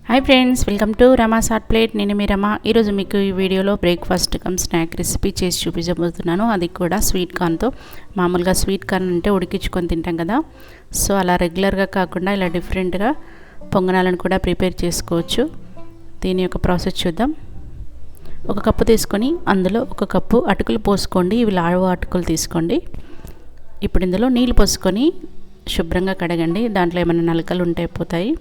Hi friends, welcome to Rama's hot plate. నేను మీ రమ. ఈరోజు మీకు ఈ వీడియోలో బ్రేక్ఫాస్ట్ కమ్ స్నాక్ రెసిపీ చేసి చూపించబోతున్నాను. అది కూడా స్వీట్ కార్న్తో. మామూలుగా స్వీట్ కార్న్ అంటే ఉడికించుకొని తింటాం కదా, సో అలా రెగ్యులర్గా కాకుండా ఇలా డిఫరెంట్గా పొంగనాలను కూడా ప్రిపేర్ చేసుకోవచ్చు. దీని యొక్క ప్రాసెస్ చూద్దాం. ఒక కప్పు తీసుకొని అందులో ఒక కప్పు అటుకులు పోసుకోండి. ఇవి లావు అటుకులు తీసుకోండి. ఇప్పుడు ఇందులో నీళ్ళు పోసుకొని శుభ్రంగా కడగండి. దాంట్లో ఏమైనా నలకలు ఉంటే పోతాయి.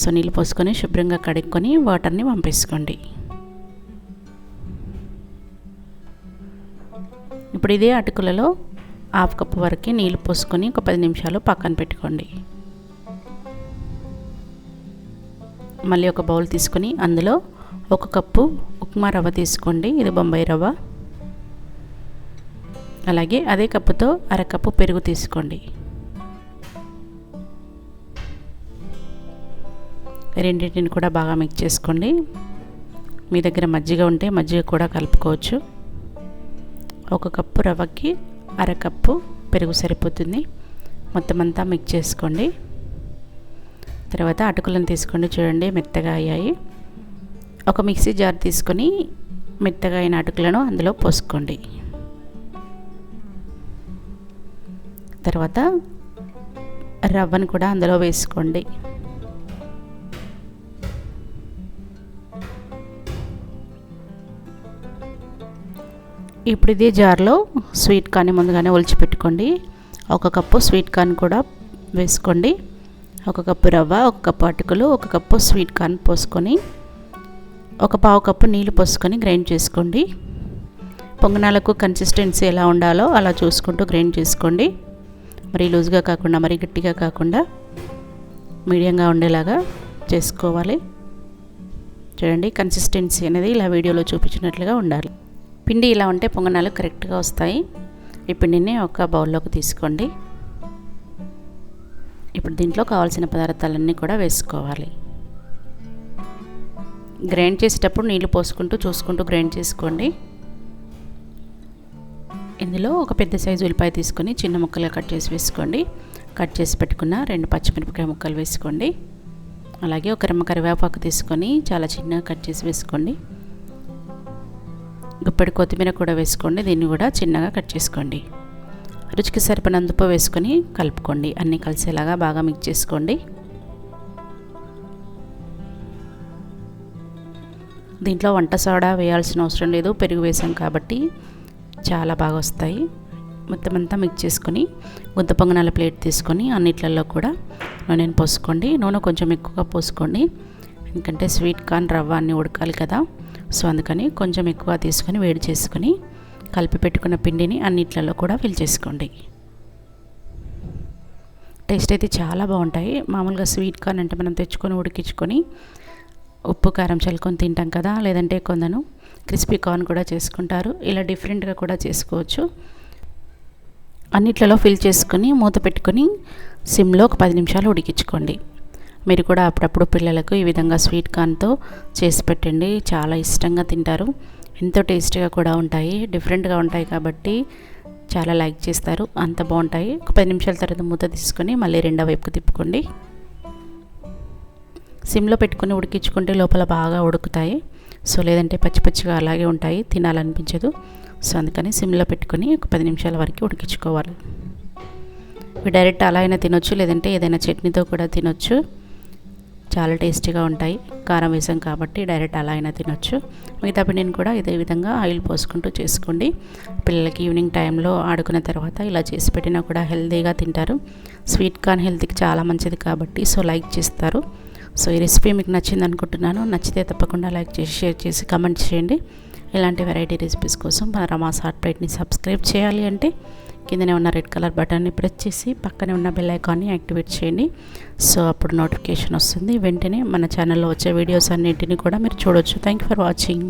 సో నీళ్ళు పోసుకొని శుభ్రంగా కడుక్కొని వాటర్ని పంపేసుకోండి. ఇప్పుడు ఇదే అటుకులలో హాఫ్ కప్పు వరకు నీళ్ళు పోసుకొని ఒక 10 నిమిషాలు పక్కన పెట్టుకోండి. మళ్ళీ ఒక బౌల్ తీసుకొని అందులో ఒక కప్పు ఉప్మా రవ్వ తీసుకోండి. ఇది బొంబాయి రవ్వ. అలాగే అదే కప్పుతో అరకప్పు పెరుగు తీసుకోండి. రెండింటిని కూడా బాగా మిక్స్ చేసుకోండి. మీ దగ్గర మజ్జిగ ఉంటే మజ్జిగ కూడా కలుపుకోవచ్చు. ఒక కప్పు రవ్వకి అరకప్పు పెరుగు సరిపోతుంది. మొత్తం అంతా మిక్స్ చేసుకోండి. తర్వాత అటుకులను తీసుకోండి. చూడండి, మెత్తగా అయ్యాయి. ఒక మిక్సీ జార్ తీసుకొని మెత్తగా అయిన అటుకులను అందులో పోసుకోండి. తర్వాత రవ్వను కూడా అందులో వేసుకోండి. ఇప్పుడు ఇదే జార్లో స్వీట్ కార్న్ ముందుగానే ఒలిచిపెట్టుకోండి. ఒక కప్పు స్వీట్ కార్న్ కూడా వేసుకోండి. ఒక కప్పు రవ్వ, ఒక కప్పు అటుకులు, ఒక కప్పు స్వీట్ కార్న్ పోసుకొని ఒక పావు కప్పు నీళ్ళు పోసుకొని గ్రైండ్ చేసుకోండి. పొంగనాలకు కన్సిస్టెన్సీ ఎలా ఉండాలో అలా చూసుకుంటూ గ్రైండ్ చేసుకోండి. మరి లూజ్గా కాకుండా మరి గట్టిగా కాకుండా మీడియంగా ఉండేలాగా చేసుకోవాలి. చూడండి, కన్సిస్టెన్సీ అనేది ఇలా వీడియోలో చూపించినట్లుగా ఉండాలి. పిండి ఇలా ఉంటే పొంగనాలు కరెక్ట్గా వస్తాయి. ఈ పిండిని ఒక బౌల్లోకి తీసుకోండి. ఇప్పుడు దీంట్లో కావాల్సిన పదార్థాలన్నీ కూడా వేసుకోవాలి. గ్రైండ్ చేసేటప్పుడు నీళ్ళు పోసుకుంటూ చూసుకుంటూ గ్రైండ్ చేసుకోండి. ఇందులో ఒక పెద్ద సైజు ఉల్లిపాయ తీసుకొని చిన్న ముక్కలుగా కట్ చేసి వేసుకోండి. కట్ చేసి పెట్టుకున్న 2 పచ్చిమిరపకాయ ముక్కలు వేసుకోండి. అలాగే ఒక రెమ్మ కరివేపాకు తీసుకొని చాలా చిన్నగా కట్ చేసి వేసుకోండి. గుప్పెడు కొత్తిమీర కూడా వేసుకోండి. దీన్ని కూడా చిన్నగా కట్ చేసుకోండి. రుచికి సరిపడినంత ఉప్పు వేసుకొని కలుపుకోండి. అన్నీ కలిసేలాగా బాగా మిక్స్ చేసుకోండి. దీంట్లో వంట సోడా వేయాల్సిన అవసరం లేదు, పెరుగు వేసాం కాబట్టి చాలా బాగా వస్తాయి. మొత్తం అంతా మిక్స్ చేసుకొని గుంత పొంగనాల ప్లేట్ తీసుకొని అన్నిట్లలో కూడా నూనెను పోసుకోండి. నూనె కొంచెం ఎక్కువగా పోసుకోండి, ఎందుకంటే స్వీట్ కార్న్ రవ్వ అన్నీ ఉడకాలి కదా. సో అందుకని కొంచెం ఎక్కువ తీసుకొని వేడి చేసుకొని కలిపి పెట్టుకున్న పిండిని అన్నిట్లలో కూడా ఫిల్ చేసుకోండి. టేస్ట్ అయితే చాలా బాగుంటాయి. మామూలుగా స్వీట్ కార్న్ అంటే మనం తెచ్చుకొని ఉడికించుకొని ఉప్పు కారం చల్లుకొని తింటాం కదా, లేదంటే కొందరు క్రిస్పీ కార్న్ కూడా చేసుకుంటారు. ఇలా డిఫరెంట్గా కూడా చేసుకోవచ్చు. అన్నిట్లలో ఫిల్ చేసుకొని మూత పెట్టుకొని సిమ్లో ఒక 10 నిమిషాలు ఉడికించుకోండి. మీరు కూడా అప్పుడప్పుడు పిల్లలకు ఈ విధంగా స్వీట్ కార్న్తో చేసి పెట్టండి. చాలా ఇష్టంగా తింటారు. ఎంతో టేస్టీగా కూడా ఉంటాయి. డిఫరెంట్గా ఉంటాయి కాబట్టి చాలా లైక్ చేస్తారు. అంత బాగుంటాయి. ఒక 10 నిమిషాల తర్వాత మూత తీసుకొని మళ్ళీ రెండో వైపుకు తిప్పుకోండి. సిమ్లో పెట్టుకొని ఉడికించుకుంటే లోపల బాగా ఉడుకుతాయి. సో లేదంటే పచ్చి పచ్చిగా అలాగే ఉంటాయి, తినాలనిపించదు. సో అందుకని సిమ్లో పెట్టుకొని ఒక 10 నిమిషాల వరకు ఉడికించుకోవాలి. ఇవి డైరెక్ట్ అలా అయినా తినొచ్చు, లేదంటే ఏదైనా చట్నీతో కూడా తినొచ్చు. చాలా టేస్టీగా ఉంటాయి. కారం వేసాం కాబట్టి డైరెక్ట్ అలా అయినా తినొచ్చు. మిగతా పిండిని కూడా ఇదే విధంగా ఆయిల్ పోసుకుంటూ చేసుకోండి. పిల్లలకి ఈవినింగ్ టైంలో ఆడుకున్న తర్వాత ఇలా చేసి పెట్టినా కూడా హెల్తీగా తింటారు. స్వీట్ కార్న్ హెల్త్కి చాలా మంచిది కాబట్టి సో లైక్ చేస్తారు. సో ఈ రెసిపీ మీకు నచ్చింది అనుకుంటున్నాను. నచ్చితే తప్పకుండా లైక్ చేసి, షేర్ చేసి, కమెంట్ చేయండి. ఇలాంటి వెరైటీ రెసిపీస్ కోసం మన రమాస్ హాట్ ప్లేట్ని సబ్స్క్రైబ్ చేయాలి అంటే కిందనే ఉన్న రెడ్ కలర్ బటన్ని ప్రెస్ చేసి పక్కనే ఉన్న బెల్ ఐకాన్ని యాక్టివేట్ చేయండి. సో అప్పుడు నోటిఫికేషన్ వస్తుంది. వెంటనే మన ఛానల్లో వచ్చే వీడియోస్ అన్నింటినీ కూడా మీరు చూడొచ్చు. Thank you for watching.